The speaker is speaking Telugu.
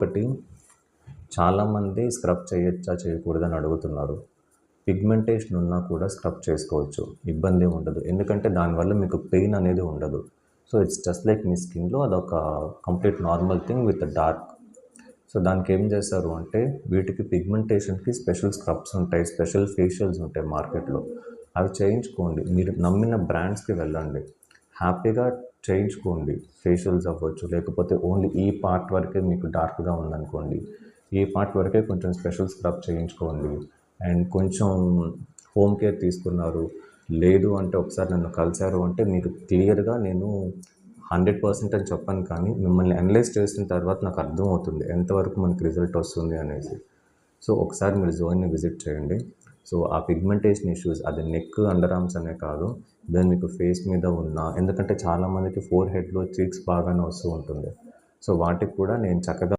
ఒకటి చాలామంది స్క్రబ్ చేయొచ్చా చేయకూడదని అడుగుతున్నారు. పిగ్మెంటేషన్ ఉన్నా కూడా స్క్రబ్ చేసుకోవచ్చు, ఇబ్బంది ఏమి ఉండదు. ఎందుకంటే దానివల్ల మీకు పెయిన్ అనేది ఉండదు. సో ఇట్స్ జస్ట్ లైక్ మీ స్కిన్లో అదొక complete normal thing with dark. So దానికి ఏం చేస్తారు అంటే వీటికి పిగ్మెంటేషన్కి స్పెషల్ స్క్రబ్స్ ఉంటాయి, స్పెషల్ ఫేషియల్స్ ఉంటాయి మార్కెట్లో. అవి చేయించుకోండి. మీరు నమ్మిన బ్రాండ్స్కి వెళ్ళండి, హ్యాపీగా చేయించుకోండి. ఫేషియల్స్ అవ్వచ్చు, లేకపోతే ఓన్లీ ఈ పార్ట్ వరకే మీకు డార్క్గా ఉందనుకోండి, ఈ పార్ట్ వరకే కొంచెం స్పెషల్ స్క్రబ్ చేయించుకోండి. అండ్ కొంచెం హోమ్ కేర్ తీసుకున్నారు, లేదు అంటే ఒకసారి నన్ను కలిశారు అంటే మీకు క్లియర్గా నేను 100% అని చెప్పను, కానీ మిమ్మల్ని అనలైజ్ చేసిన తర్వాత నాకు అర్థమవుతుంది ఎంతవరకు మనకి రిజల్ట్ వస్తుంది అనేసి. సో ఒకసారి మీరు జోన్ని విజిట్ చేయండి. సో ఆ పిగ్మెంటేషన్ ఇష్యూస్ అది నెక్, అండర్ ఆర్మ్స్ అనే కాదు, దెన్ మీకు ఫేస్ మీద ఉన్న, ఎందుకంటే చాలామందికి ఫోర్ హెడ్లో చీక్స్ బాగానే వస్తూ ఉంటుంది. సో వాటికి కూడా నేను చక్కగా